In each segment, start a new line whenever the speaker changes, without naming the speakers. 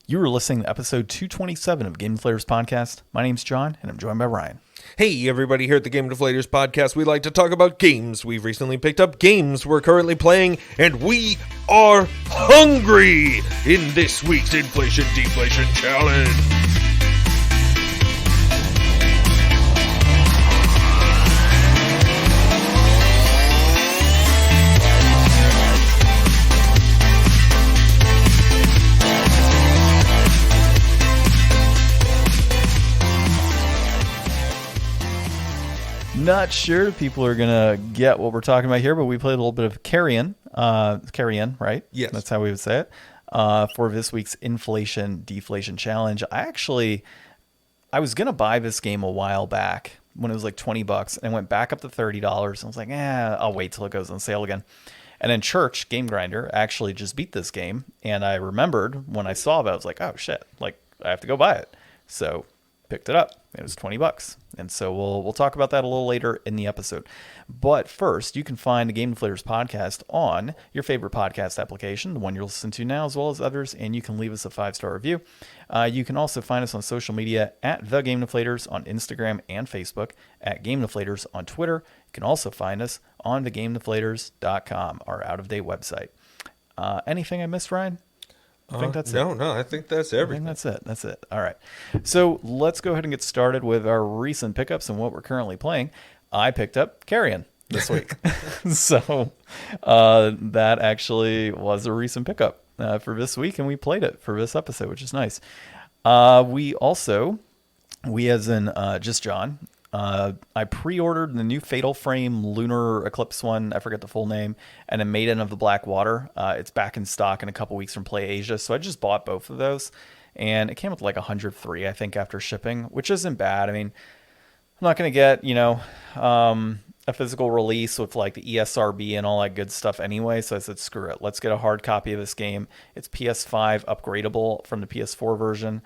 You are listening to episode 227 of Game Deflators Podcast. My name's John, and I'm joined by Ryan.
Hey, everybody, here at the Game Deflators Podcast, we like to talk about games. We've recently picked up games we're currently playing, and we are hungry in this week's Inflation Deflation Challenge.
Not sure people are going to get what we're talking about here, but we played a little bit of Carrion. Carrion, right?
Yes.
That's how we would say it. For this week's Inflation Deflation Challenge. I was going to buy this game a while back when it was like $20 and went back up to $30. I was like, I'll wait till it goes on sale again. And then Church, Game Grinder, actually just beat this game. And I remembered when I saw that, I was like, oh shit, like I have to go buy it. So picked it up. It was $20. And so we'll talk about that a little later in the episode. But first, you can find the Game Deflators Podcast on your favorite podcast application, the one you're listening to now, as well as others, and you can leave us a 5-star review. You can also find us on social media at The Game Deflators on Instagram and Facebook, at Game Deflators on Twitter. You can also find us on thegamedeflators.com, our out-of-date website. Anything I missed, Ryan? I think that's it.
No, I think that's everything.
That's it. All right. So let's go ahead and get started with our recent pickups and what we're currently playing. I picked up Carrion this week. So that actually was a recent pickup for this week, and we played it for this episode, which is nice. We as in just John, I pre-ordered the new Fatal Frame Lunar Eclipse one. I forget the full name. And a Maiden of the Black Water. It's back in stock in a couple weeks from Play Asia. So I just bought both of those. And it came with like 103, I think, after shipping, which isn't bad. I mean, I'm not going to get, a physical release with like the ESRB and all that good stuff anyway. So I said, screw it. Let's get a hard copy of this game. It's PS5 upgradable from the PS4 version.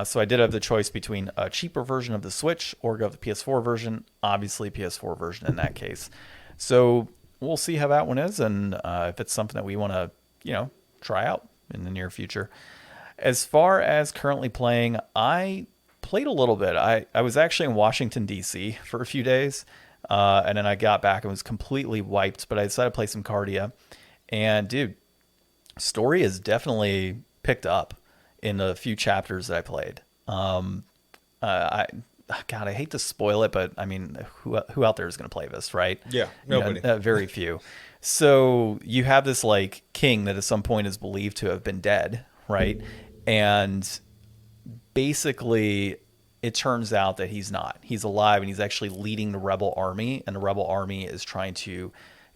So I did have the choice between a cheaper version of the Switch or go with the PS4 version. Obviously, PS4 version in that case. So we'll see how that one is, and if it's something that we want to, try out in the near future. As far as currently playing, I played a little bit. I was actually in Washington, D.C. for a few days, and then I got back and was completely wiped, but I decided to play some Cardia. And, dude, story has definitely picked up in the few chapters that I played. I hate to spoil it, but I mean, who out there is going to play this, right?
Yeah, nobody.
Very few. So you have this like king that at some point is believed to have been dead, right? And basically it turns out that he's not. He's alive, and he's actually leading the rebel army, and the rebel army is trying to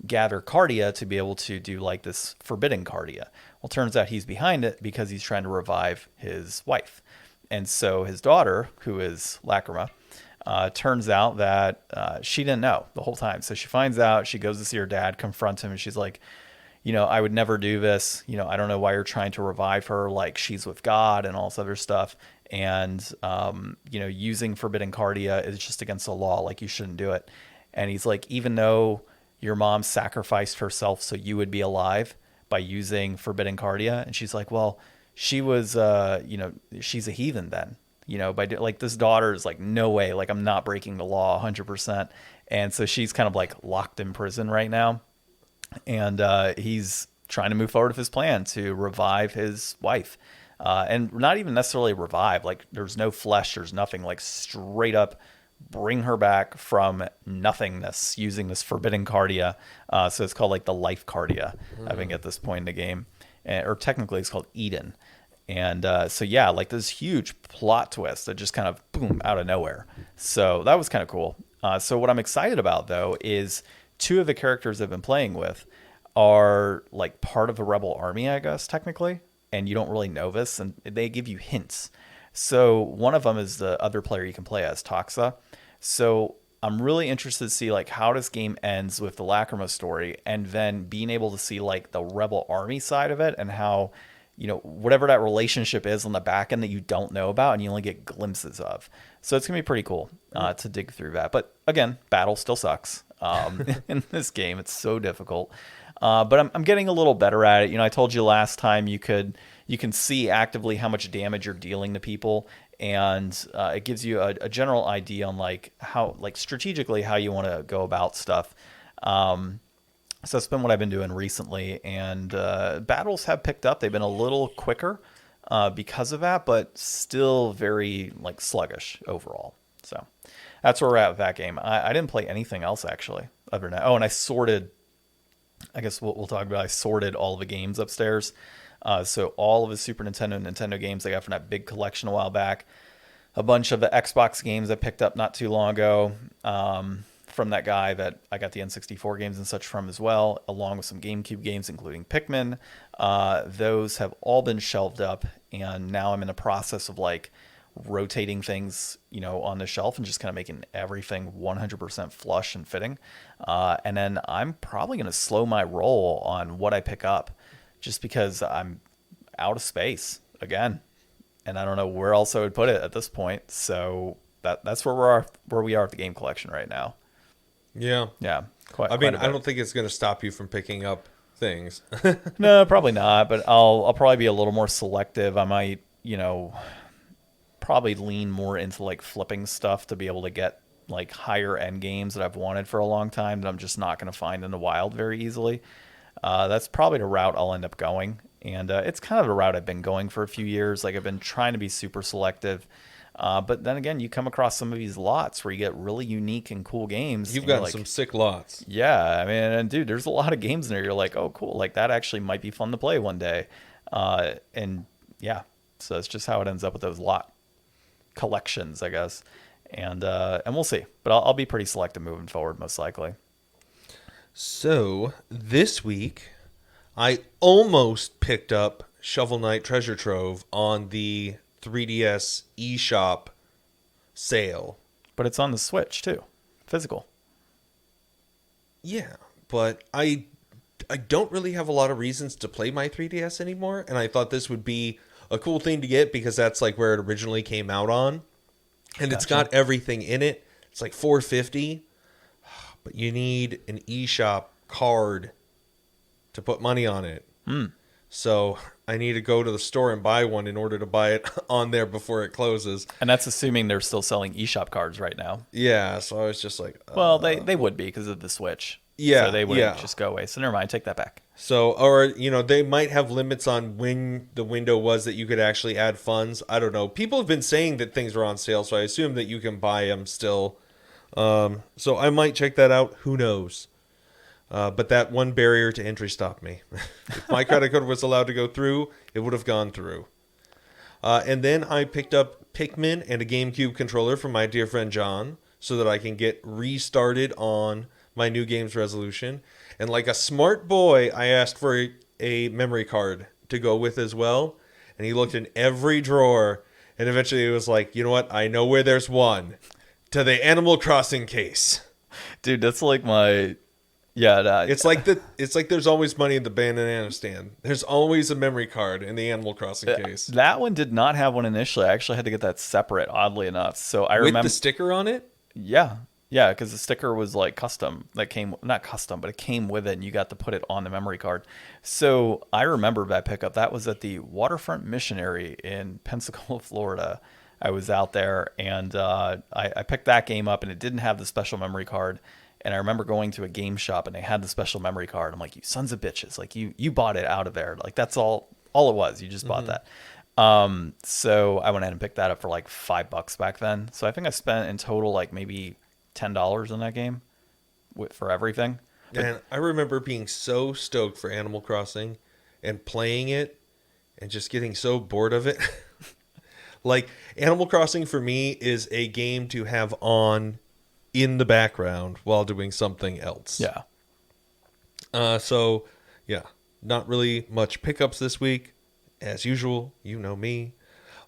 gather Cardia to be able to do like this forbidden Cardia. Well, turns out he's behind it because he's trying to revive his wife. And so his daughter, who is Lacrima, turns out that she didn't know the whole time. So she finds out, she goes to see her dad, confront him, and she's like, I would never do this. I don't know why you're trying to revive her. Like, she's with God and all this other stuff. And, using forbidden Cardia is just against the law. Like, you shouldn't do it. And he's like, even though your mom sacrificed herself so you would be alive by using forbidden Cardia. And she's like, well, she was, she's a heathen then, like this daughter is like, no way, like I'm not breaking the law 100%. And so she's kind of like locked in prison right now. And he's trying to move forward with his plan to revive his wife. And not even necessarily revive, like there's no flesh, there's nothing, like straight up bring her back from nothingness using this forbidden Cardia. So it's called like the life Cardia, I think, at this point in the game. Or technically it's called Eden. And like this huge plot twist that just kind of boom out of nowhere. So that was kind of cool. So what I'm excited about, though, is two of the characters I've been playing with are like part of the rebel army, I guess, technically. And you don't really know this, and they give you hints. So one of them is the other player you can play as, Toxa. So I'm really interested to see like how this game ends with the Lacrima story, and then being able to see like the rebel army side of it, and how, whatever that relationship is on the back end that you don't know about and you only get glimpses of. So it's going to be pretty cool to dig through that. But again, battle still sucks in this game. It's so difficult. But I'm getting a little better at it. I told you last time you could you can see actively how much damage you're dealing to people, and it gives you a general idea on like how, like strategically, how you want to go about stuff. So that's been what I've been doing recently, and battles have picked up. They've been a little quicker because of that, but still very like sluggish overall. So that's where we're at with that game. I didn't play anything else actually other than that. Oh, and I sorted. I guess we'll talk about. I sorted all the games upstairs. So all of the Super Nintendo and Nintendo games I got from that big collection a while back. A bunch of the Xbox games I picked up not too long ago. From that guy that I got the N64 games and such from as well, along with some GameCube games, including Pikmin. Those have all been shelved up, and now I'm in the process of like rotating things, on the shelf and just kind of making everything 100% flush and fitting. And then I'm probably going to slow my roll on what I pick up, just because I'm out of space again, and I don't know where else I would put it at this point. So that's where we are with the game collection right now.
Yeah.
Quite
I don't think it's going to stop you from picking up things.
No, probably not. But I'll probably be a little more selective. I might, probably lean more into like flipping stuff to be able to get like higher end games that I've wanted for a long time that I'm just not going to find in the wild very easily. That's probably the route I'll end up going. And it's kind of a route I've been going for a few years. Like I've been trying to be super selective. But then again, you come across some of these lots where you get really unique and cool games.
You've gotten some sick lots.
Yeah, I mean, and dude, there's a lot of games in there. You're like, oh, cool. Like that actually might be fun to play one day. And yeah, so it's just how it ends up with those lot collections, I guess. And we'll see. But I'll be pretty selective moving forward, most likely.
So this week, I almost picked up Shovel Knight Treasure Trove on the 3DS eShop sale.
But it's on the Switch too, physical.
Yeah, but I don't really have a lot of reasons to play my 3DS anymore, and I thought this would be a cool thing to get because that's like where it originally came out on, and It's got everything in it. It's like $450, but you need an eShop card to put money on it. So I need to go to the store and buy one in order to buy it on there before it closes.
And that's assuming they're still selling eShop cards right now.
Yeah, so I was just like...
Well, they would be because of the Switch.
Yeah,
so they wouldn't just go away. So never mind, take that back.
So, or, they might have limits on when the window was that you could actually add funds. I don't know. People have been saying that things are on sale, so I assume that you can buy them still. So I might check that out. Who knows? But that one barrier to entry stopped me. If my credit card was allowed to go through, it would have gone through. And then I picked up Pikmin and a GameCube controller from my dear friend John so that I can get restarted on my new games resolution. And like a smart boy, I asked for a memory card to go with as well. And he looked in every drawer, and eventually he was like, you know what? I know where there's one. To the Animal Crossing case.
Dude, that's like my... Yeah,
it's like there's always money in the banana stand. There's always a memory card in the Animal Crossing case.
That one did not have one initially. I actually had to get that separate, oddly enough. So I remember
with the sticker on it.
Yeah, because the sticker was like custom. That came not custom, but it came with it, and you got to put it on the memory card. So I remember that pickup. That was at the Waterfront Missionary in Pensacola, Florida. I was out there, and I picked that game up, and it didn't have the special memory card. And I remember going to a game shop and they had the special memory card. I'm like, you sons of bitches. Like you bought it out of there. Like that's all it was. You just bought that. So I went ahead and picked that up for like $5 back then. So I think I spent in total like maybe $10 on that game for everything.
And I remember being so stoked for Animal Crossing and playing it and just getting so bored of it. Like Animal Crossing for me is a game to have on in the background while doing something else.
Yeah.
So, yeah, not really much pickups this week. As usual, you know me.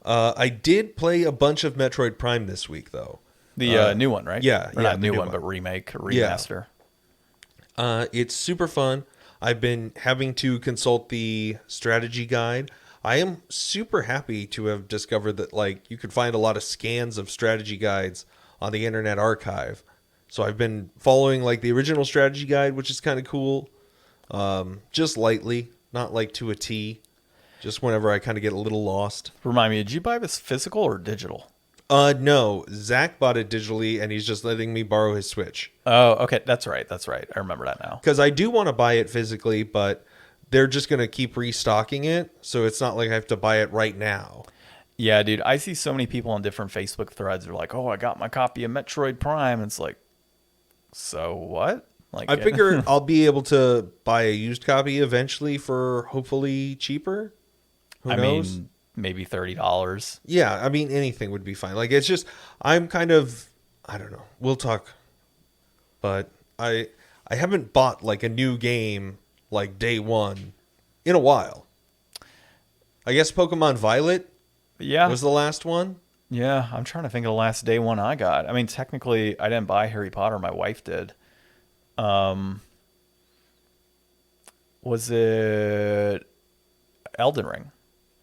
I did play a bunch of Metroid Prime this week, though.
The new one, right?
Yeah.
Or not new one, but remake, remaster.
Yeah. It's super fun. I've been having to consult the strategy guide. I am super happy to have discovered that, like, you could find a lot of scans of strategy guides on the Internet Archive. So I've been following like the original strategy guide, which is kind of cool. Just lightly, not like to a T. just whenever I kind of get a little lost.
Remind me, did you buy this physical or digital?
No, Zach bought it digitally, and he's just letting me borrow his Switch.
Oh, okay. That's right. I remember that now.
Because I do want to buy it physically, but they're just going to keep restocking it, so it's not like I have to buy it right now.
Yeah, dude. I see so many people on different Facebook threads. They're like, "Oh, I got my copy of Metroid Prime." And it's like, so what? Like,
I figure I'll be able to buy a used copy eventually for hopefully cheaper. Who knows?
mean, maybe $30.
Yeah, I mean, anything would be fine. Like, it's just, I'm kind of, I don't know. We'll talk. But I haven't bought, like, a new game, like, day one in a while. I guess Pokemon Violet was the last one.
Yeah, I'm trying to think of the last day one I got. I mean, technically, I didn't buy Harry Potter. My wife did. Was it Elden Ring?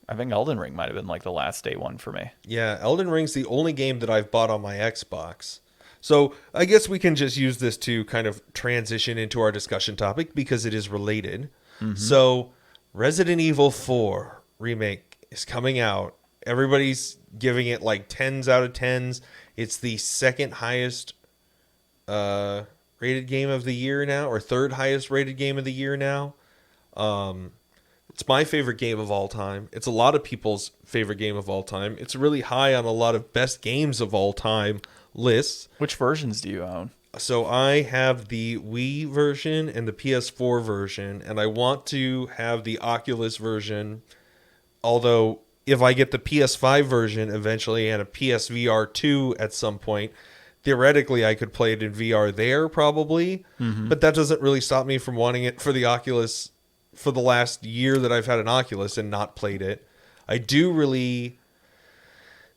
I think Elden Ring might have been like the last day one for me.
Yeah, Elden Ring's the only game that I've bought on my Xbox. So I guess we can just use this to kind of transition into our discussion topic because it is related. Mm-hmm. So Resident Evil 4 Remake is coming out. Everybody's giving it like 10s out of 10s. It's the second highest rated game of the year now, or third highest rated game of the year now. It's my favorite game of all time. It's a lot of people's favorite game of all time. It's really high on a lot of best games of all time lists.
Which versions do you own?
So I have the Wii version and the PS4 version, and I want to have the Oculus version. Although, if I get the PS5 version eventually and a PSVR 2 at some point, theoretically I could play it in VR there probably. Mm-hmm. But that doesn't really stop me from wanting it for the Oculus for the last year that I've had an Oculus and not played it. I do really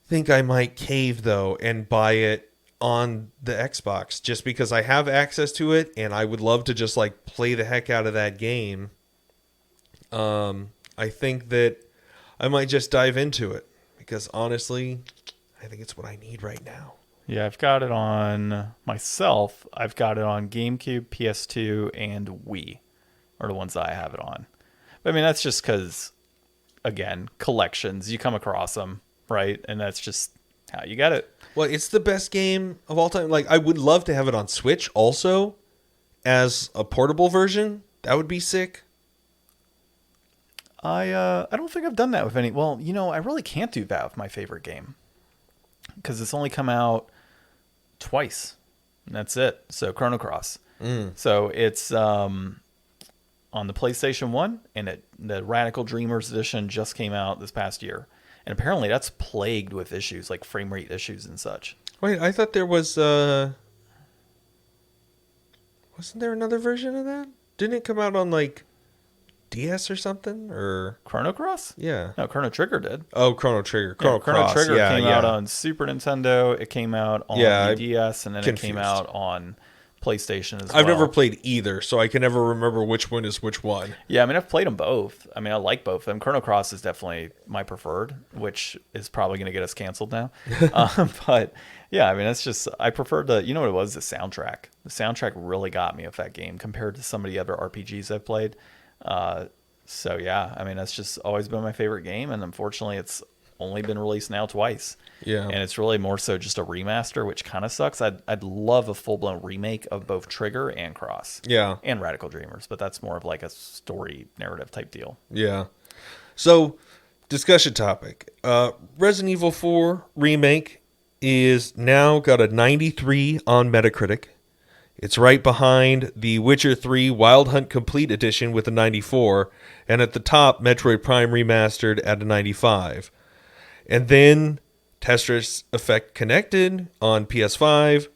think I might cave, though, and buy it on the Xbox just because I have access to it and I would love to just like play the heck out of that game. I think that I might just dive into it because honestly, I think it's what I need right now.
Yeah, I've got it on myself. I've got it on GameCube, PS2, and Wii are the ones that I have it on. But I mean, that's just because, again, collections, you come across them, right? And that's just how you get it.
Well, it's the best game of all time. Like, I would love to have it on Switch also as a portable version. That would be sick.
I don't think I've done that with any. Well, you know, I really can't do that with my favorite game because it's only come out twice, and that's it. So Chrono Cross. So it's on the PlayStation 1, and the Radical Dreamers edition just came out this past year. And apparently that's plagued with issues, like frame rate issues and such.
Wait, I thought there was... wasn't there another version of that? Didn't it come out on, like, DS or something? Or
Chrono Cross?
Yeah.
No, Chrono Trigger did.
Oh, Chrono Trigger. Chrono
Trigger came out on Super Nintendo. It came out on the DS, and then
confused.
It came out on PlayStation as well.
I've never played either, so I can never remember which one is which one.
Yeah, I mean, I've played them both. I mean, I like both of them. Chrono Cross is definitely my preferred, which is probably going to get us canceled now. But yeah, I mean, it's just, I prefer you know what it was? The soundtrack. The soundtrack really got me with that game compared to some of the other RPGs I've played. So yeah, I mean, that's just always been my favorite game, and unfortunately, it's only been released now twice.
Yeah.
And it's really more so just a remaster, which kind of sucks. I'd love a full-blown remake of both Trigger and Cross.
Yeah.
And Radical Dreamers, but that's more of like a story narrative type deal.
Yeah. So, discussion topic. Resident Evil 4 Remake is now got a 93 on Metacritic. It's right behind The Witcher 3 Wild Hunt Complete Edition with a 94, and at the top, Metroid Prime Remastered at a 95. And then Tetris Effect Connected on PS5,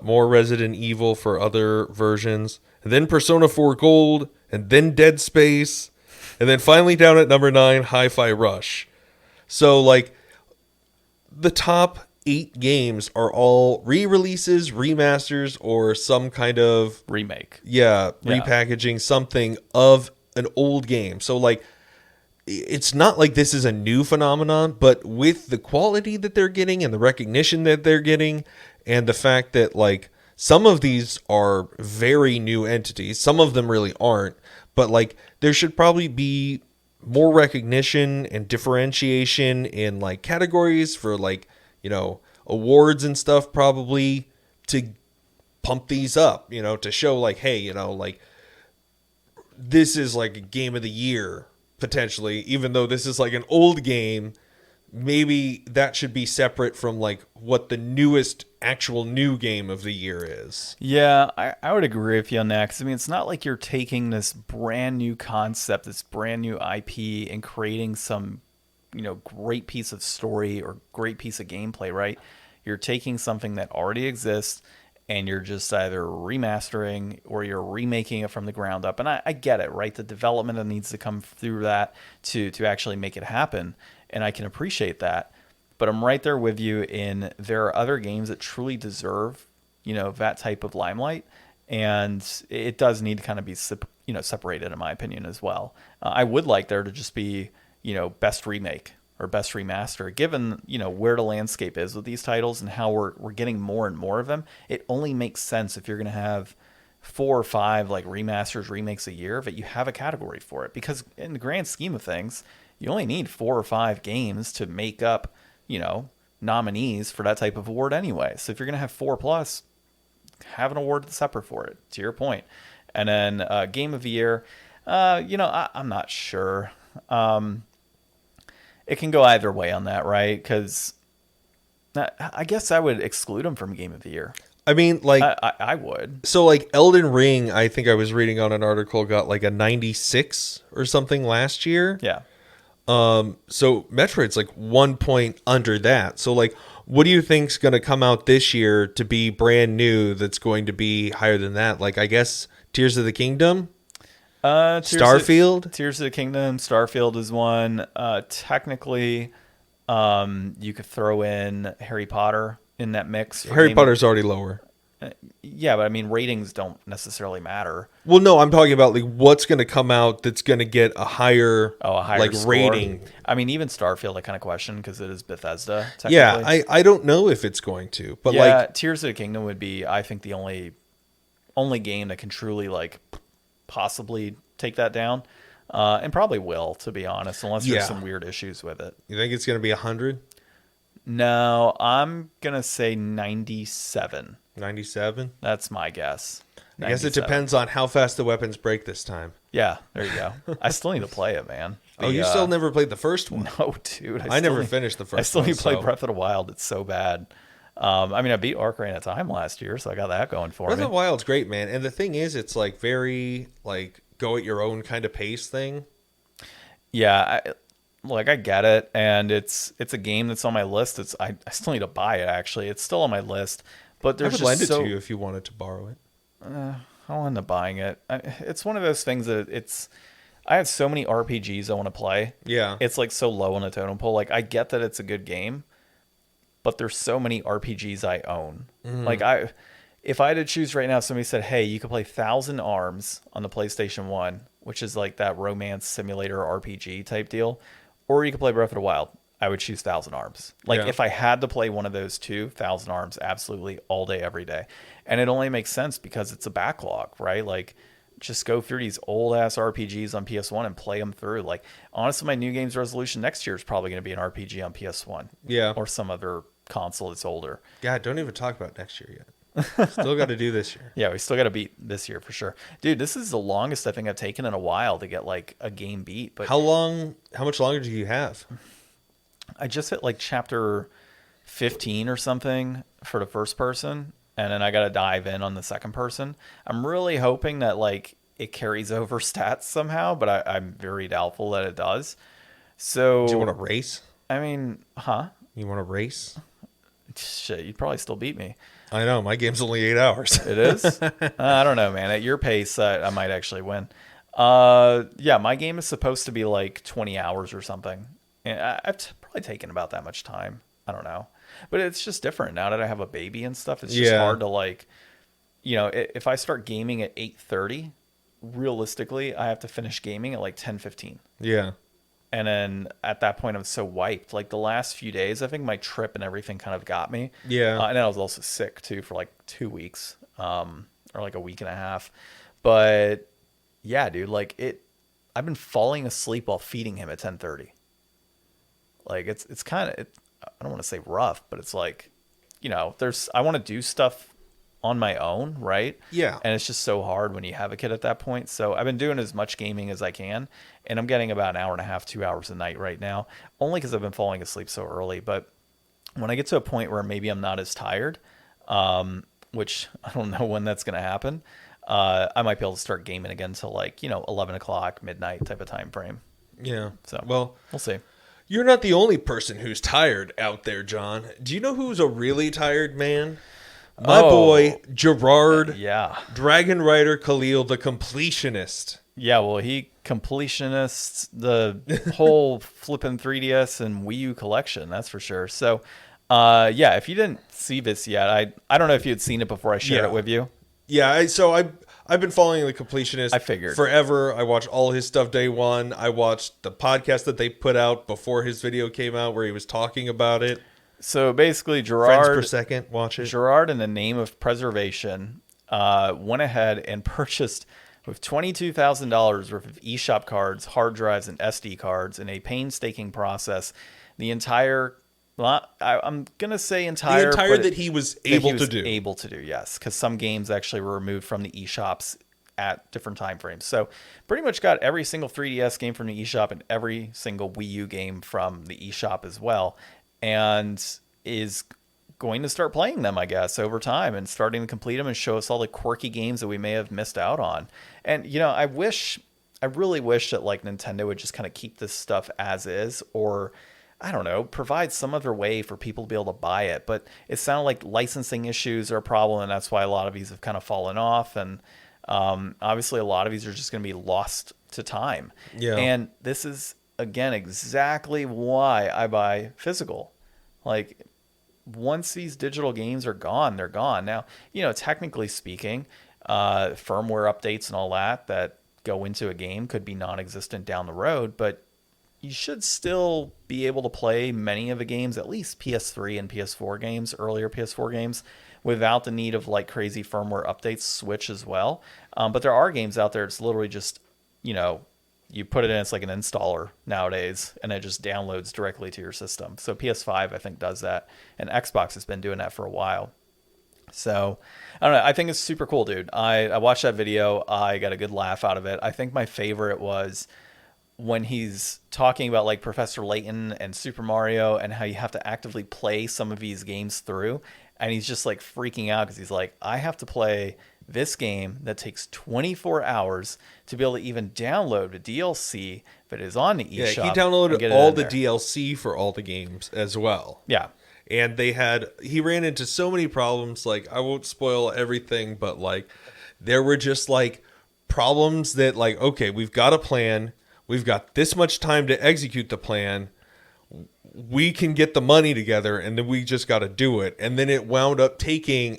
more Resident Evil for other versions, and then Persona 4 Gold, and then Dead Space, and then finally down at number 9, Hi-Fi Rush. So, like, the top 8 games are all re-releases, remasters, or some kind of...
remake.
Yeah, repackaging something of an old game. So, like, it's not like this is a new phenomenon, but with the quality that they're getting and the recognition that they're getting and the fact that, like, some of these are very new entities, some of them really aren't, but, like, there should probably be more recognition and differentiation in like categories for like, awards and stuff, probably to pump these up, to show like, hey, like this is like a game of the year potentially, even though this is like an old game. Maybe that should be separate from like what the newest actual new game of the year is.
Yeah, I would agree with you on that. 'Cause, I mean, it's not like you're taking this brand new concept, this brand new IP, and creating some, great piece of story or great piece of gameplay, right? You're taking something that already exists and you're just either remastering or you're remaking it from the ground up. And I get it, right? The development that needs to come through that to actually make it happen. And I can appreciate that. But I'm right there with you in there are other games that truly deserve, that type of limelight. And it does need to kind of be, separated, in my opinion, as well. I would like there to just be, best remake or best remaster. Given, where the landscape is with these titles and how we're getting more and more of them, it only makes sense if you're going to have 4 or 5 like remasters, remakes a year, that you have a category for it. Because in the grand scheme of things, you only need 4 or 5 games to make up, nominees for that type of award anyway. So if you're going to have 4 plus, have an award separate for it, to your point. And then Game of the Year, I'm not sure. It can go either way on that, right? Because I guess I would exclude them from Game of the Year.
I mean, like...
I would.
So, like, Elden Ring, I think I was reading on an article, got like a 96 or something last year.
Yeah.
So Metroid's like 1 point under that. So like, what do you think's going to come out this year to be brand new that's going to be higher than that? Like, I guess Tears of the Kingdom? Starfield?
Tears of the Kingdom, Starfield is one. Technically, you could throw in Harry Potter in that mix.
Harry Potter's already lower.
Yeah, but I mean, ratings don't necessarily matter.
Well, no, I'm talking about like what's going to come out that's going to get a higher like
score.
Rating.
I mean, even Starfield, I kind of question because it is Bethesda.
Yeah, I don't know if it's going to, but like
Tears of the Kingdom would be, I think, the only game that can truly like possibly take that down, and probably will, to be honest, unless there's some weird issues with it.
You think it's going to be 100?
No, I'm gonna say 97.
97?
That's my guess. 97.
I guess it depends on how fast the weapons break this time.
Yeah, there you go. I still need to play it, man.
You still never played the first one?
No, dude.
I never finished the first one.
I still need to play Breath of the Wild. It's so bad. I mean, I beat Ocarina of Time last year, so I got that going for me.
Breath of the Wild's great, man. And the thing is, it's like very like go at your own kind of pace thing.
Yeah, I get it, and it's a game that's on my list. I still need to buy it. Actually, it's still on my list. But there's
I would lend it to you if you wanted to borrow it.
I'll end up buying it. It's one of those things that I have so many RPGs I want to play.
Yeah.
It's like so low on the totem pole. Like, I get that it's a good game, but there's so many RPGs I own. Mm. Like, if I had to choose right now, somebody said, hey, you could play Thousand Arms on the PlayStation 1, which is like that romance simulator RPG type deal, or you could play Breath of the Wild, I would choose Thousand Arms. Like, if I had to play one of those two, Thousand Arms, absolutely, all day, every day. And it only makes sense because it's a backlog, right? Like, just go through these old-ass RPGs on PS1 and play them through. Like, honestly, my New Games resolution next year is probably going to be an RPG on PS1.
Yeah.
Or some other console that's older.
God, don't even talk about next year yet. Still got to do this year.
Yeah, we still got to beat this year for sure. Dude, this is the longest I think I've taken in a while to get, like, a game beat. But
how much longer do you have?
I just hit like chapter 15 or something for the first person, and then I got to dive in on the second person. I'm really hoping that like it carries over stats somehow, but I'm very doubtful that it does. So
do you want to race?
I mean,
You want to race?
Shit, you'd probably still beat me.
I know, my game's only 8 hours.
It is? I don't know, man. At your pace, I might actually win. Yeah, my game is supposed to be like 20 hours or something. And I've probably taken about that much time. I don't know. But it's just different now that I have a baby and stuff. It's just hard to like, if I start gaming at 8:30, realistically, I have to finish gaming at like 10:15.
Yeah.
And then at that point, I'm so wiped. Like the last few days, I think my trip and everything kind of got me.
Yeah.
And I was also sick too for like 2 weeks, or like a week and a half. But yeah, dude, like I've been falling asleep while feeding him at 10:30. Like it's kind of, I don't want to say rough, but it's like, I want to do stuff on my own, right?
Yeah.
And it's just so hard when you have a kid at that point. So I've been doing as much gaming as I can, and I'm getting about an hour and a half, 2 hours a night right now, only because I've been falling asleep so early. But when I get to a point where maybe I'm not as tired, which I don't know when that's going to happen, I might be able to start gaming again till 11 o'clock, midnight type of time frame.
Yeah.
So
well,
we'll see.
You're not the only person who's tired out there, John. Do you know who's a really tired man? My boy, Gerard.
Yeah.
Dragon Rider Khalil, the Completionist.
Yeah, well, he completionists the whole flippin' 3DS and Wii U collection, that's for sure. So, if you didn't see this yet, I don't know if you had seen it before I shared it with you.
Yeah, I've been following the Completionist
I figured.
forever. I watched all his stuff day one. I watched the podcast that they put out before his video came out where he was talking about it.
So basically,
Friends per second, watch it.
Gerard, in the name of preservation, went ahead and purchased with $22,000 worth of eShop cards, hard drives, and SD cards in a painstaking process. The entire, I'm going to say entire.
The entire that he was able to do.
Able to do, yes. Because some games actually were removed from the eShops at different time frames. So pretty much got every single 3DS game from the eShop and every single Wii U game from the eShop as well. And is going to start playing them, I guess, over time and starting to complete them and show us all the quirky games that we may have missed out on. And, I really wish that Nintendo would just kind of keep this stuff as is, or I don't know, provide some other way for people to be able to buy it. But it sounded like licensing issues are a problem, and that's why a lot of these have kind of fallen off. And obviously a lot of these are just going to be lost to time.
Yeah.
And this is, again, exactly why I buy physical. Once these digital games are gone, they're gone. Now, technically speaking, firmware updates and all that go into a game could be non-existent down the road, but you should still be able to play many of the games, at least PS3 and PS4 games, earlier PS4 games, without the need of crazy firmware updates, Switch as well. But there are games out there, it's literally just, you put it in, it's like an installer nowadays, and it just downloads directly to your system. So PS5, I think, does that, and Xbox has been doing that for a while. So, I don't know. I think it's super cool, dude. I watched that video. I got a good laugh out of it. I think my favorite was when he's talking about Professor Layton and Super Mario and how you have to actively play some of these games through. And he's just freaking out because he's like, I have to play this game that takes 24 hours to be able to even download the DLC that is on the eShop.
Yeah, he downloaded all the DLC for all the games as well.
Yeah.
And he ran into so many problems. I won't spoil everything, but there were just problems that okay, we've got a plan. We've got this much time to execute the plan. We can get the money together, and then we just got to do it. And then it wound up taking,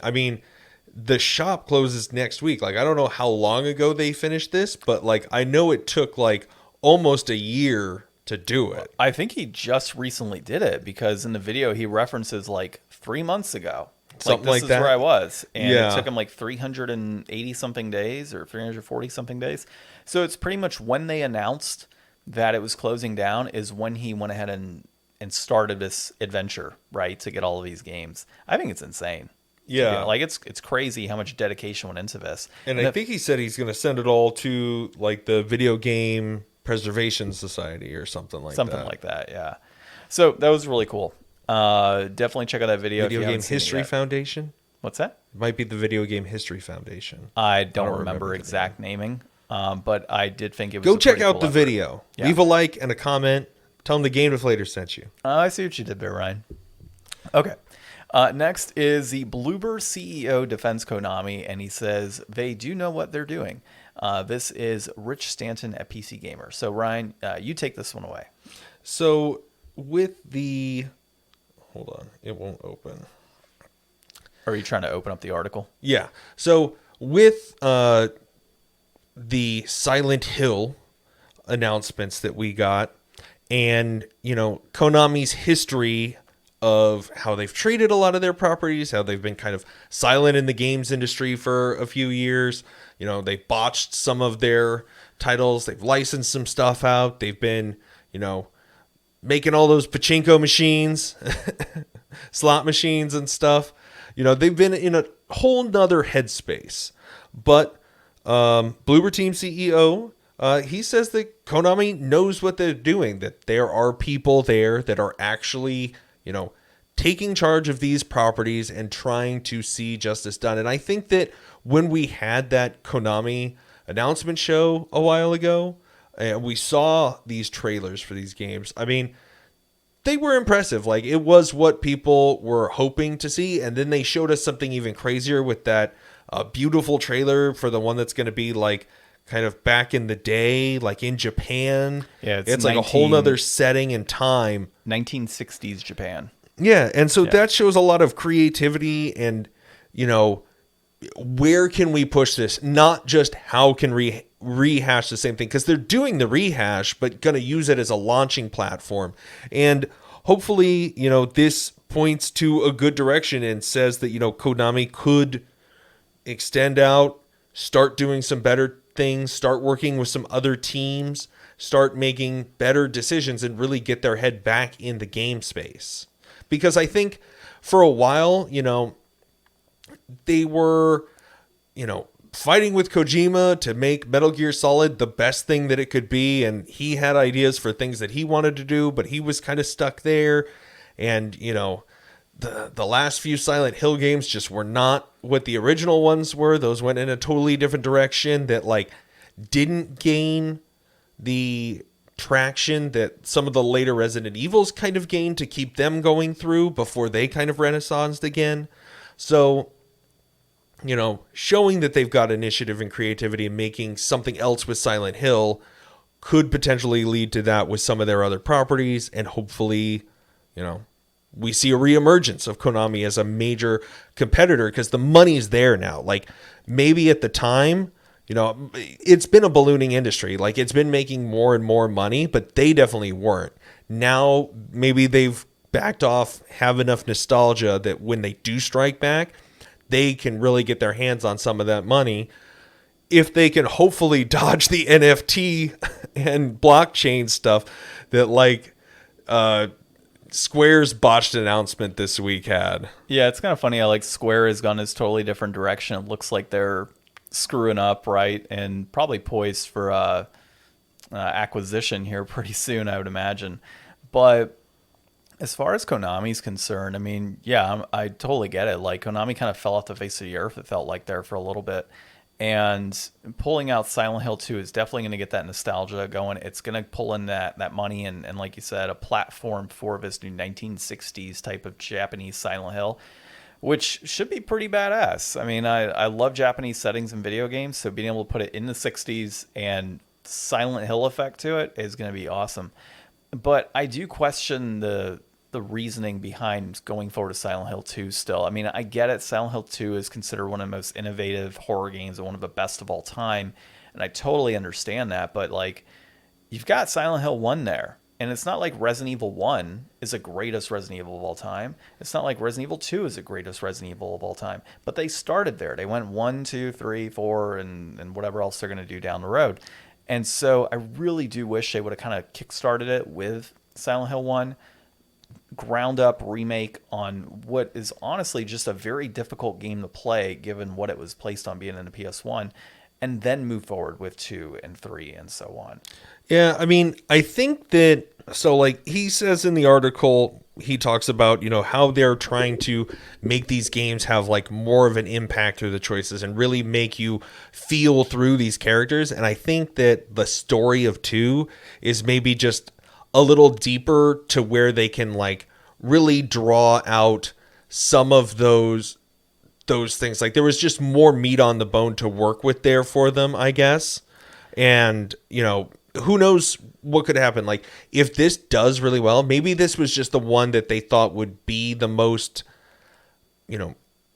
the shop closes next week. I don't know how long ago they finished this, but I know it took almost a year to do it.
I think he just recently did it because in the video he references 3 months ago.
Something
this
like
is
that.
Where I was. And
Yeah.
it took him 380 something days or 340 something days. So it's pretty much when they announced that it was closing down is when he went ahead and started this adventure, right, to get all of these games. I think it's insane.
Yeah.
It's crazy how much dedication went into this.
And I think he said he's going to send it all to the Video Game Preservation Society or something like that.
Something like that, yeah. So that was really cool. Definitely check out that video.
Video Game History Foundation?
What's that?
It might be the Video Game History Foundation.
I don't remember exact naming, but I did think it was.
Go check out the video.
Yeah.
Leave a like and a comment. Tell them the Game Deflators sent you.
I see what you did there, Ryan. Okay. Next is the Bloober CEO defends Konami, and he says they do know what they're doing. This is Rich Stanton at PC Gamer. So, Ryan, you take this one away.
So, with the... Hold on. It won't open.
Are you trying to open up the article?
Yeah. So, with the Silent Hill announcements that we got, and, Konami's history of how they've treated a lot of their properties, how they've been kind of silent in the games industry for a few years. They botched some of their titles. They've licensed some stuff out. They've been, making all those pachinko machines, slot machines and stuff. They've been in a whole nother headspace. But Bloober Team CEO, he says that Konami knows what they're doing, that there are people there that are actually, taking charge of these properties and trying to see justice done. And I think that when we had that Konami announcement show a while ago, and we saw these trailers for these games, I mean, they were impressive. Like, it was what people were hoping to see. And then they showed us something even crazier with that beautiful trailer for the one that's going to be like kind of back in the day, like in Japan.
Yeah,
it's like a whole nother setting and time.
1960s Japan.
Yeah, and so that shows a lot of creativity and, where can we push this? Not just how can rehash the same thing, because they're doing the rehash, but going to use it as a launching platform. And hopefully, this points to a good direction and says that, Konami could extend out, start doing some better things, start working with some other teams, start making better decisions, and really get their head back in the game space. Because I think for a while, they were, fighting with Kojima to make Metal Gear Solid the best thing that it could be. And he had ideas for things that he wanted to do, but he was kind of stuck there. And, the last few Silent Hill games just were not what the original ones were. Those went in a totally different direction that didn't gain the traction that some of the later Resident Evils kind of gained to keep them going through before they kind of renaissanced again. So, showing that they've got initiative and creativity and making something else with Silent Hill could potentially lead to that with some of their other properties. And hopefully, we see a reemergence of Konami as a major competitor because the money's there now. Like, maybe at the time, it's been a ballooning industry. Like, it's been making more and more money, but they definitely weren't. Now, maybe they've backed off, have enough nostalgia that when they do strike back, they can really get their hands on some of that money. If they can hopefully dodge the NFT and blockchain stuff that Square's botched announcement this week had.
Yeah, it's kind of funny how Square has gone this totally different direction. It looks like they're screwing up, right? And probably poised for acquisition here pretty soon, I would imagine. But as far as Konami's concerned, I mean, yeah, I totally get it. Konami kind of fell off the face of the earth, it felt like, there for a little bit. And pulling out Silent Hill 2 is definitely going to get that nostalgia going. It's going to pull in that money and like you said, a platform for this new 1960s type of Japanese Silent Hill, which should be pretty badass. I mean, I love Japanese settings in video games, so being able to put it in the 60s and Silent Hill effect to it is going to be awesome. But I do question the reasoning behind going forward to Silent Hill 2 still. I mean, I get it. Silent Hill 2 is considered one of the most innovative horror games and one of the best of all time. And I totally understand that. But you've got Silent Hill 1 there. And it's not like Resident Evil 1 is the greatest Resident Evil of all time. It's not like Resident Evil 2 is the greatest Resident Evil of all time. But they started there. They went 1, 2, 3, 4, and whatever else they're going to do down the road. And so I really do wish they would have kind of kickstarted it with Silent Hill 1. Ground up remake on what is honestly just a very difficult game to play given what it was placed on being in the PS1, and then move forward with 2 and 3 and so on.
Yeah, I mean, I think that, he says in the article, he talks about, how they're trying to make these games have more of an impact through the choices and really make you feel through these characters. And I think that the story of 2 is maybe just a little deeper to where they can really draw out some of those things. There was just more meat on the bone to work with there for them, I guess. And, who knows what could happen. If this does really well, maybe this was just the one that they thought would be the most,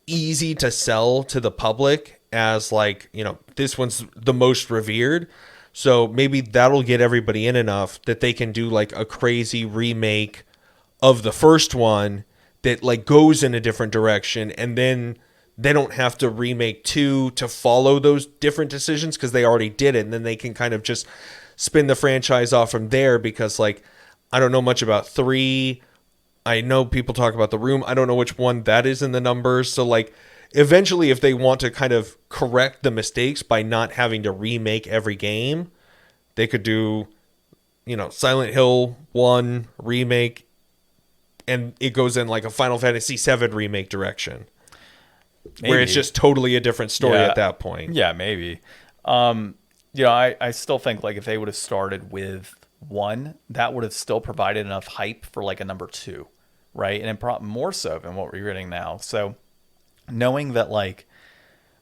easy to sell to the public as this one's the most revered. So maybe that'll get everybody in enough that they can do a crazy remake of the first one that goes in a different direction, and then they don't have to remake 2 to follow those different decisions because they already did it. And then they can kind of just spin the franchise off from there because, like, I don't know much about 3. I know people talk about The Room. I don't know which one that is in the numbers. So, like, eventually, if they want to kind of correct the mistakes by not having to remake every game, they could do, Silent Hill 1 remake, and it goes in like a Final Fantasy VII remake direction. Maybe. Where it's just totally a different story at that point.
Yeah, maybe. I still think, like, if they would have started with 1, that would have still provided enough hype for, like, a number 2, right? And more so than what we're getting now. So knowing that, like,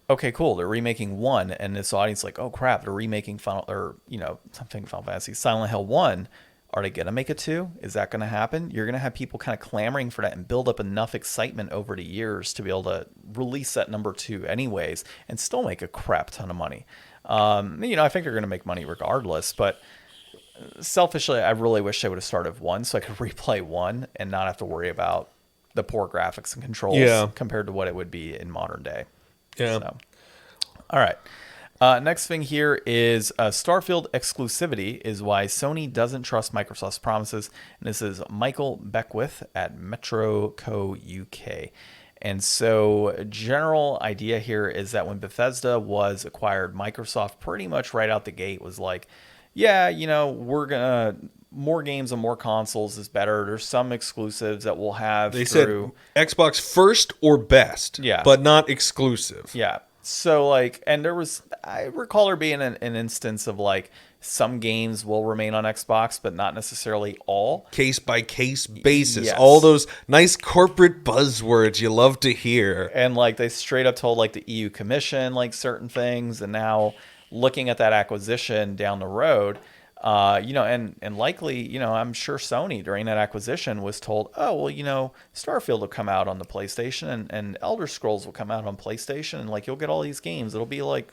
okay, cool, they're remaking 1, and this audience like, oh crap, they're remaking Final Fantasy, Silent Hill 1. Are they gonna make a 2? Is that gonna happen? You're gonna have people kind of clamoring for that and build up enough excitement over the years to be able to release that number 2 anyways, and still make a crap ton of money. I think they're gonna make money regardless, but selfishly, I really wish they would have started with 1 so I could replay 1 and not have to worry about the poor graphics and controls compared to what it would be in modern day.
Yeah.
So, all right. Next thing here is Starfield exclusivity is why Sony doesn't trust Microsoft's promises. And this is Michael Beckwith at Metro Co. UK. And so general idea here is that when Bethesda was acquired, Microsoft pretty much right out the gate was like, yeah, we're going to... more games and more consoles is better. There's some exclusives that we'll have
they
through...
said Xbox first or best, but not exclusive.
Yeah. So, like, and I recall there being an instance of, like, some games will remain on Xbox, but not necessarily all.
Case by case basis. Yes. All those nice corporate buzzwords you love to hear.
And, like, they straight up told, like, the EU Commission, like, certain things. And now looking at that acquisition down the road... and likely, I'm sure Sony during that acquisition was told, oh, well, Starfield will come out on the PlayStation and Elder Scrolls will come out on PlayStation and, like, you'll get all these games. It'll be like,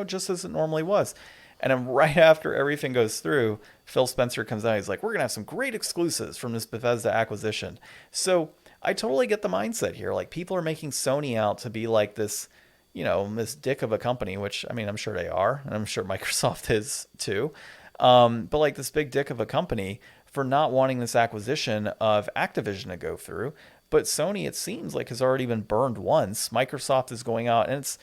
just as it normally was. And then right after everything goes through, Phil Spencer comes out. He's like, we're going to have some great exclusives from this Bethesda acquisition. So I totally get the mindset here. Like, people are making Sony out to be like this, this dick of a company, which, I mean, I'm sure they are. And I'm sure Microsoft is too. But like this big dick of a company for not wanting this acquisition of Activision to go through. But Sony, it seems like, has already been burned once. Microsoft is going out and it's,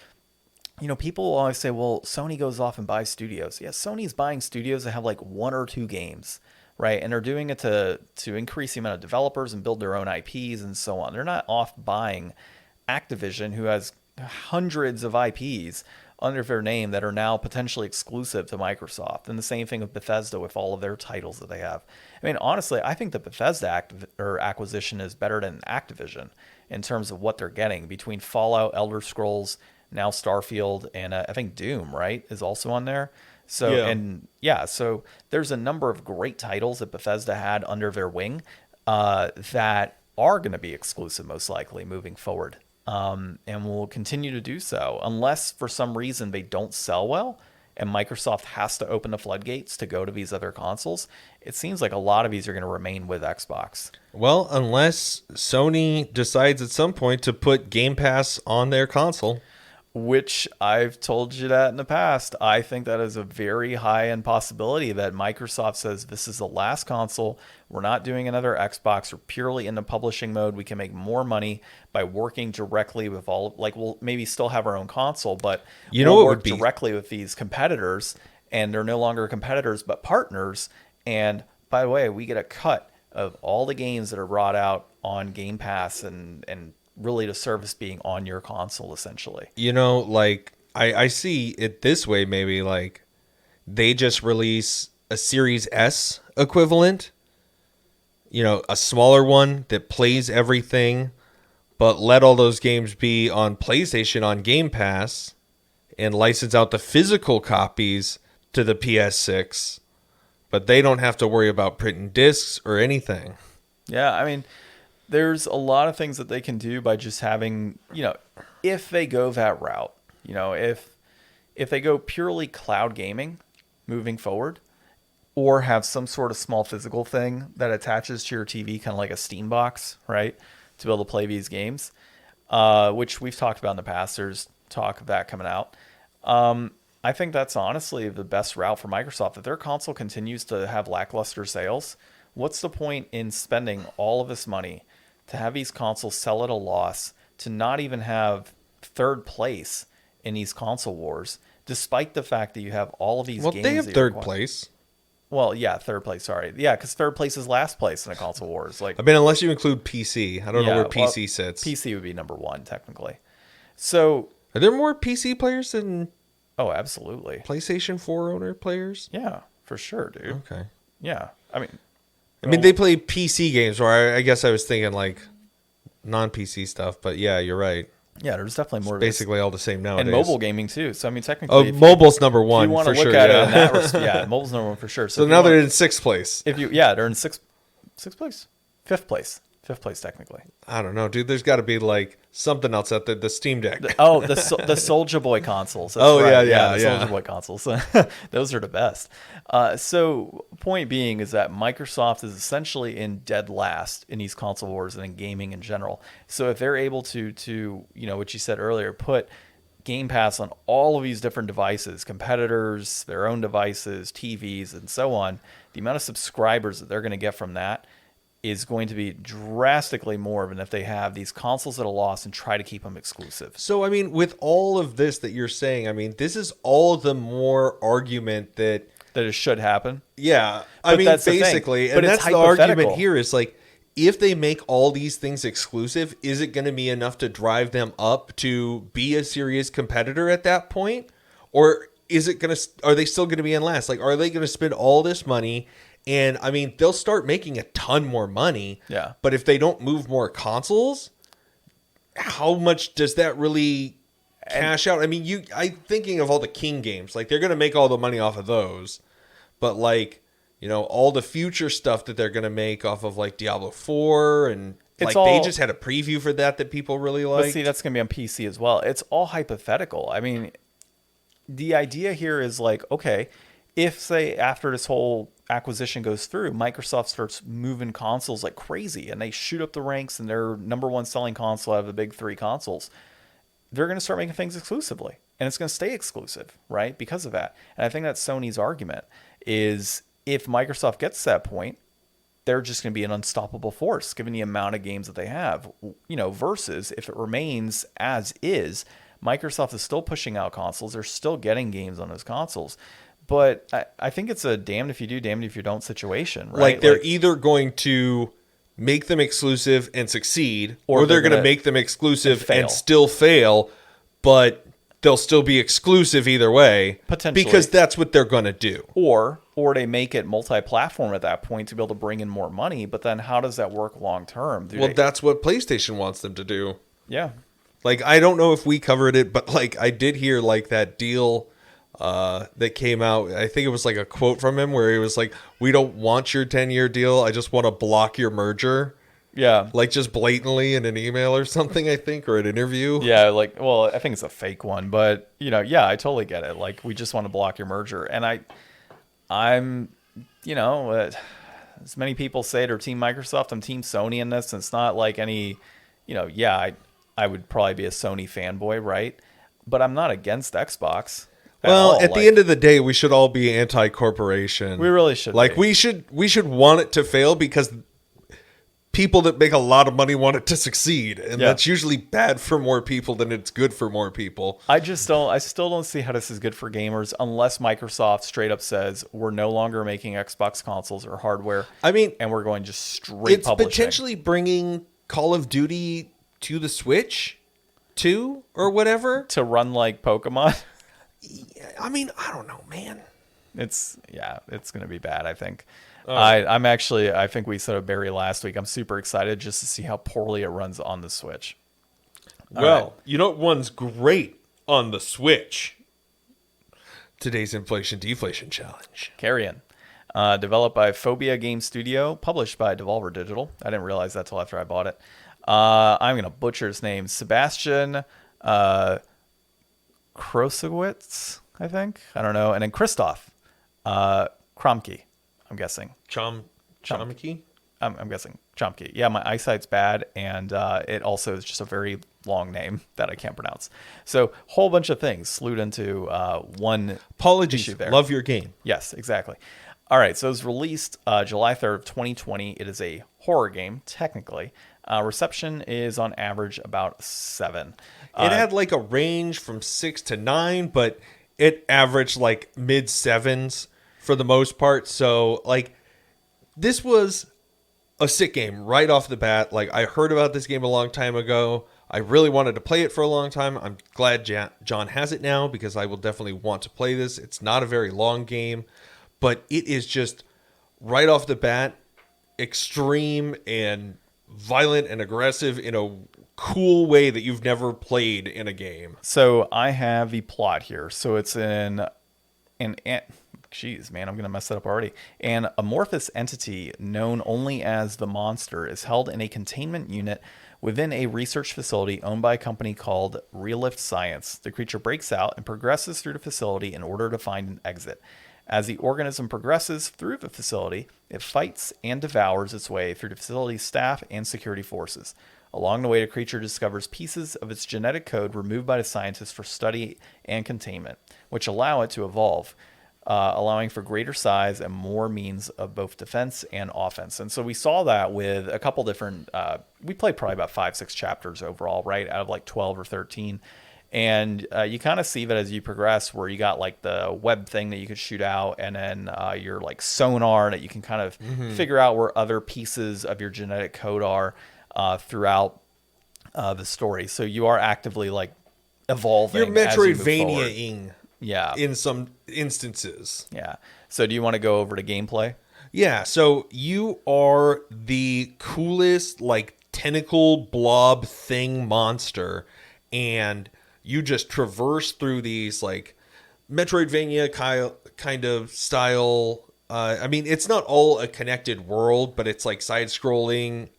people will always say, well, Sony goes off and buys studios. Yeah, Sony's buying studios that have like 1 or 2 games, right? And they're doing it to increase the amount of developers and build their own IPs and so on. They're not off buying Activision, who has hundreds of IPs under their name that are now potentially exclusive to Microsoft. And the same thing with Bethesda with all of their titles that they have. I mean, honestly, I think the Bethesda acquisition is better than Activision in terms of what they're getting between Fallout, Elder Scrolls, now Starfield, and I think Doom, right, is also on there. So, so there's a number of great titles that Bethesda had under their wing that are going to be exclusive most likely moving forward. And will continue to do so unless for some reason they don't sell well and Microsoft has to open the floodgates to go to these other consoles. It seems like a lot of these are going to remain with Xbox.
Well, unless Sony decides at some point to put Game Pass on their console.
Which I've told you that in the past. I think that is a very high-end possibility that Microsoft says this is the last console. We're not doing another Xbox. We're purely in the publishing mode. We can make more money by working directly with we'll maybe still have our own console, but we'll work directly with these competitors, and they're no longer competitors but partners. And by the way, we get a cut of all the games that are brought out on Game Pass and really the service being on your console, essentially.
Like, I see it this way, maybe, like, they just release a Series S equivalent, a smaller one that plays everything, but let all those games be on PlayStation on Game Pass and license out the physical copies to the PS6, but they don't have to worry about printing discs or anything.
Yeah, I mean... there's a lot of things that they can do by just having, if they go that route, if they go purely cloud gaming moving forward, or have some sort of small physical thing that attaches to your TV, kind of like a Steam box, right, to be able to play these games. which we've talked about in the past. There's talk of that coming out. I think that's honestly the best route for Microsoft. If their console continues to have lackluster sales, what's the point in spending all of this money to have these consoles sell at a loss, to not even have third place in these console wars, despite the fact that you have all of these games?
Well, they have third place.
Well, yeah, third place. Sorry, yeah, because third place is last place in the console wars. Like,
I mean, unless you include PC, I don't know where PC sits.
PC would be number one technically. So,
are there more PC players than?
Oh, absolutely.
PlayStation 4 owner players?
Yeah, for sure, dude.
Okay.
Yeah, I mean,
they play PC games, or I guess I was thinking like non-PC stuff, but yeah, you're right.
Yeah, there's definitely more.
Basically all the same nowadays.
And mobile gaming too. So I mean, technically,
mobile's number one. If you want to look at
it in that yeah, mobile's number one for sure.
So now they're in sixth place.
They're in sixth place, fifth place technically.
I don't know, dude. There's got to be like something else out there. The Steam Deck.
The Soulja Boy consoles. That's
right.
Yeah. Soulja Boy consoles. Those are the best. So point being is that Microsoft is essentially in dead last in these console wars and in gaming in general. So if they're able to what you said earlier, put Game Pass on all of these different devices, competitors, their own devices, TVs, and so on, the amount of subscribers that they're going to get from that is going to be drastically more than if they have these consoles at a loss and try to keep them exclusive.
So, I mean, with all of this that you're saying, I mean, this is all the more argument that
it should happen.
Yeah. I mean, basically, and that's the argument here is like, if they make all these things exclusive, is it going to be enough to drive them up to be a serious competitor at that point? Or are they still going to be in last? Like, are they going to spend all this money? And I mean, they'll start making a ton more money.
Yeah.
But if they don't move more consoles, how much does that really cash out? I mean, I'm thinking of all the King games. Like, they're going to make all the money off of those. But like, all the future stuff that they're going to make off of like Diablo 4 and they just had a preview for that people really like.
But see, that's going to be on PC as well. It's all hypothetical. I mean, the idea here is like, okay, if say after this whole acquisition goes through, Microsoft starts moving consoles like crazy and they shoot up the ranks and they're number one selling console out of the big three consoles, they're going to start making things exclusively and it's going to stay exclusive, right? Because of that. And I think that's Sony's argument is if Microsoft gets to that point, they're just going to be an unstoppable force given the amount of games that they have, versus if it remains as is, Microsoft is still pushing out consoles. They're still getting games on those consoles. But I think it's a damned if you do, damned if you don't situation, right?
Like they're either going to make them exclusive and succeed, or they're going to make them exclusive and still fail, but they'll still be exclusive either way.
Potentially.
Because that's what they're going to do.
Or they make it multi-platform at that point to be able to bring in more money, but then how does that work long term?
That's what PlayStation wants them to do.
Yeah.
Like, I don't know if we covered it, but like I did hear like that deal that came out. I think it was like a quote from him where he was like, "We don't want your 10-year deal. I just want to block your merger."
Yeah.
Like just blatantly in an email or something, I think, or an interview.
Yeah, I think it's a fake one, but yeah, I totally get it. Like, we just want to block your merger. And I'm as many people say they're Team Microsoft, I'm Team Sony in this. And it's not like any, I would probably be a Sony fanboy, right? But I'm not against Xbox.
Well, at the end of the day, we should all be anti-corporation.
We really should.
Like, we should want it to fail because people that make a lot of money want it to succeed, and that's usually bad for more people than it's good for more people.
I still don't see how this is good for gamers unless Microsoft straight up says we're no longer making Xbox consoles or hardware.
I mean,
and we're going just straight publishing.
It's potentially bringing Call of Duty to the Switch too, or whatever,
to run like Pokemon.
I mean, I don't know, man.
It's going to be bad, I think. I think we said it Barry last week. I'm super excited just to see how poorly it runs on the Switch.
Well, you know what one's great on the Switch? Today's Inflation Deflation Challenge.
Carrion. Developed by Phobia Game Studio, published by Devolver Digital. I didn't realize that till after I bought it. I'm going to butcher his name. Sebastian Krosowitz, I think. I don't know. And then Christoph Kromke, I'm guessing.
Chomke?
I'm guessing. Chomsky. Yeah, my eyesight's bad, and it also is just a very long name that I can't pronounce. So, whole bunch of things slewed into one
Apologies.
issue there.
Love your game.
Yes, exactly. All right, so it was released July 3rd of 2020. It is a horror game, technically. Reception is on average about 7.
It had like a range from 6 to 9, but it averaged like mid 7s for the most part. So like this was a sick game right off the bat. Like I heard about this game a long time ago. I really wanted to play it for a long time. I'm glad John has it now because I will definitely want to play this. It's not a very long game, but it is just right off the bat extreme and violent and aggressive in a cool way that you've never played in a game.
So I have the plot here. So it's jeez, man, I'm going to mess that up already. An amorphous entity known only as the Monster is held in a containment unit within a research facility owned by a company called Relift Science. The creature breaks out and progresses through the facility in order to find an exit. As the organism progresses through the facility, it fights and devours its way through the facility's staff and security forces. Along the way, the creature discovers pieces of its genetic code removed by the scientists for study and containment, which allow it to evolve, allowing for greater size and more means of both defense and offense. And so we saw that with a couple different, we played probably about 5-6 chapters overall, right, out of like 12 or 13. And you kind of see that as you progress, where you got like the web thing that you could shoot out, and then your like sonar that you can kind of figure out where other pieces of your genetic code are throughout the story. So you are actively like evolving.
You're Metroidvania-ing,
yeah,
in some instances.
Yeah. So do you want to go over to gameplay?
Yeah. So you are the coolest like tentacle blob thing monster, and you just traverse through these like Metroidvania kind of style. I mean, it's not all a connected world, but it's like side scrolling,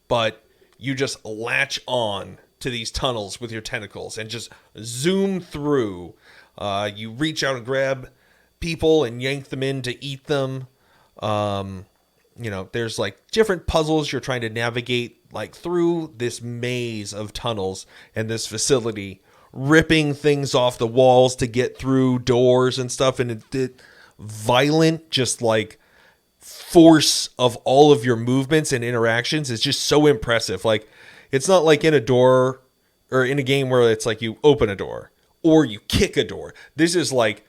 but you just latch on to these tunnels with your tentacles and just zoom through. You reach out and grab people and yank them in to eat them. There's like different puzzles you're trying to navigate like through this maze of tunnels and this facility, ripping things off the walls to get through doors and stuff. And it violent, just like force of all of your movements and interactions is just so impressive. Like it's not like in a door or in a game where it's like you open a door or you kick a door. This is like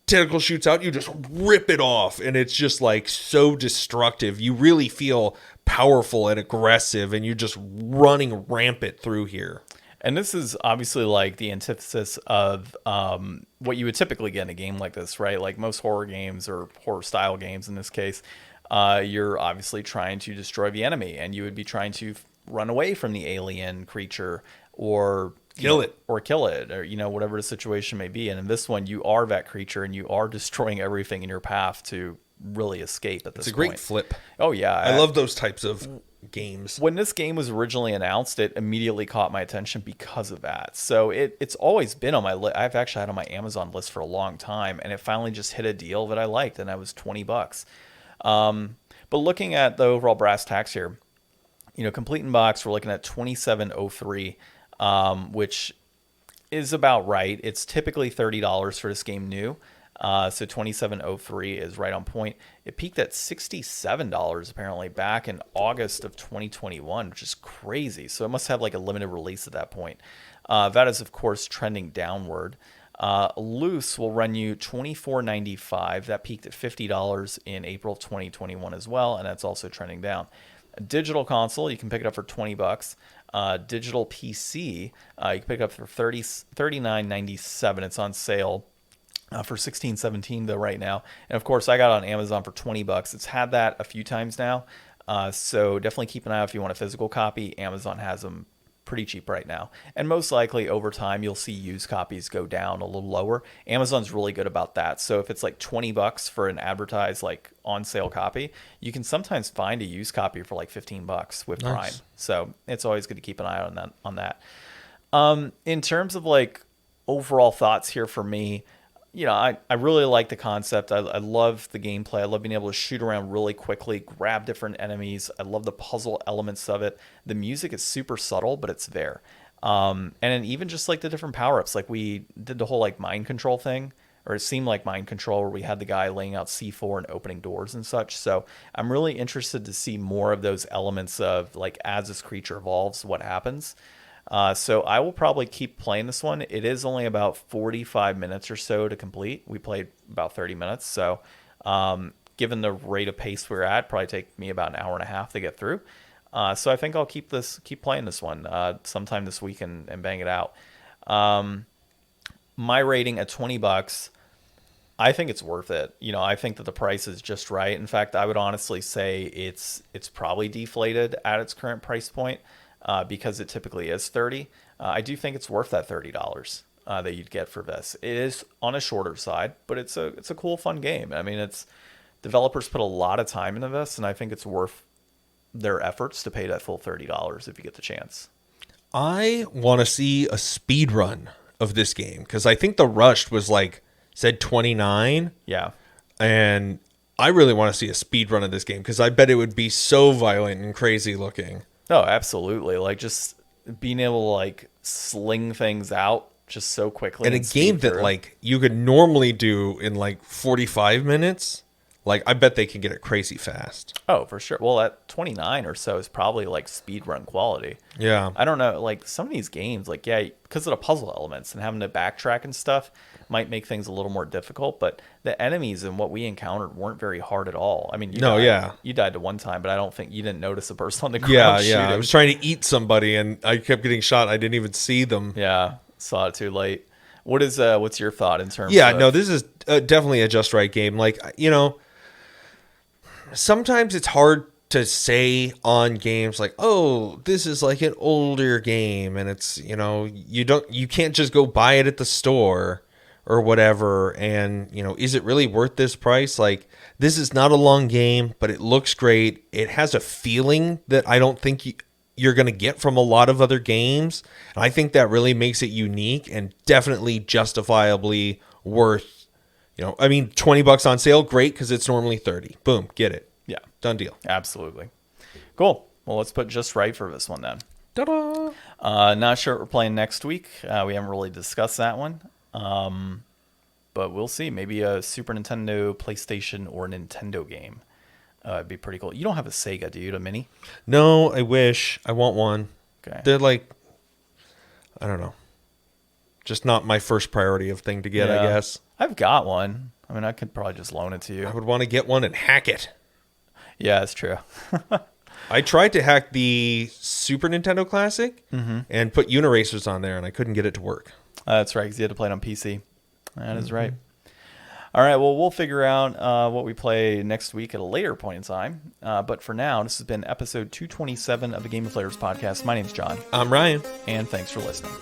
tentacle shoots out, you just rip it off, and it's just like so destructive. You really feel powerful and aggressive, and you're just running rampant through here.
And this is obviously like the antithesis of what you would typically get in a game like this, right? Like most horror games or horror style games in this case, you're obviously trying to destroy the enemy, and you would be trying to run away from the alien creature or kill it, or whatever the situation may be. And in this one, you are that creature, and you are destroying everything in your path to really escape at this point.
It's a great flip.
Oh yeah,
I love those types of games.
When this game was originally announced, it immediately caught my attention because of that. So it's always been on my list. I've actually had it on my Amazon list for a long time, and it finally just hit a deal that I liked, and that was $20. But looking at the overall brass tacks here, complete in box, we're looking at $27.03. Which is about right. It's typically $30 for this game new. So $27.03 is right on point. It peaked at $67 apparently back in August of 2021, which is crazy. So it must have like a limited release at that point. That is, of course, trending downward. Loose will run you $24.95. That peaked at $50 in April of 2021 as well, and that's also trending down. A digital console, you can pick it up for $20. Digital PC, you can pick it up for $39.97. It's on sale for $16.17 though right now. And of course, I got it on Amazon for $20. It's had that a few times now, so definitely keep an eye out if you want a physical copy. Amazon has them pretty cheap right now, and most likely over time you'll see used copies go down a little lower. Amazon's really good about that. So if it's like $20 for an advertised like on sale copy, you can sometimes find a used copy for like $15 with Prime.
Nice.
So it's always good to keep an eye on that. In terms of like overall thoughts here for me, I really like the concept. I love the gameplay. I love being able to shoot around really quickly, grab different enemies. I love the puzzle elements of it. The music is super subtle, but it's there. And then even just like the different power-ups, like we did the whole like mind control thing, or it seemed like mind control, where we had the guy laying out C4 and opening doors and such. So I'm really interested to see more of those elements of like as this creature evolves, what happens. So I will probably keep playing this one. It is only about 45 minutes or so to complete. We played about 30 minutes. So given the rate of pace we're at, probably take me about an hour and a half to get through. So I think I'll keep playing this one sometime this week and bang it out. My rating at $20, I think it's worth it. I think that the price is just right. In fact, I would honestly say it's probably deflated at its current price point. Because it typically is $30. I do think it's worth that $30 that you'd get for this. It is on a shorter side, but it's a cool, fun game. I mean, developers put a lot of time into this, and I think it's worth their efforts to pay that full $30 if you get the chance.
I want to see a speed run of this game because I think the Rushed was said 29.
Yeah.
And I really want to see a speed run of this game because I bet it would be so violent and crazy looking.
No, absolutely. Like just being able to like sling things out just so quickly.
And a game that you could normally do in 45 minutes. I bet they can get it crazy fast.
Oh, for sure. Well, at 29 or so is probably speedrun quality.
Yeah.
I don't know. Some of these games, because of the puzzle elements and having to backtrack and stuff might make things a little more difficult. But the enemies and what we encountered weren't very hard at all. I mean, you died to one time, but I don't think you didn't notice a person on the ground shooting.
I was trying to eat somebody and I kept getting shot. I didn't even see them.
Yeah. Saw it too late. What's your thought in terms
of... no, this is definitely a just right game. Sometimes it's hard to say on games this is an older game and it's, you can't just go buy it at the store or whatever. And, is it really worth this price? This is not a long game, but it looks great. It has a feeling that I don't think you're going to get from a lot of other games. And I think that really makes it unique and definitely justifiably worth, $20 on sale. Great. Cause it's normally 30. Boom. Get it.
Yeah.
Done deal.
Absolutely. Cool. Well, let's put just right for this one then.
Ta-da!
Not sure what we're playing next week. We haven't really discussed that one. But we'll see. Maybe a Super Nintendo, PlayStation, or Nintendo game. It'd be pretty cool. You don't have a Sega, do you? A Mini?
No, I wish. I want one.
Okay.
They're I don't know. Just not my first priority of thing to get, I guess.
I've got one. I mean, I could probably just loan it to you.
I would want to get one and hack it.
Yeah, that's true.
I tried to hack the Super Nintendo Classic and put Uniracers on there, and I couldn't get it to work.
That's right, because you had to play it on PC. That is right. All right, well, we'll figure out what we play next week at a later point in time. But for now, this has been episode 227 of the Game Deflators Podcast. My name's John.
I'm Ryan.
And thanks for listening.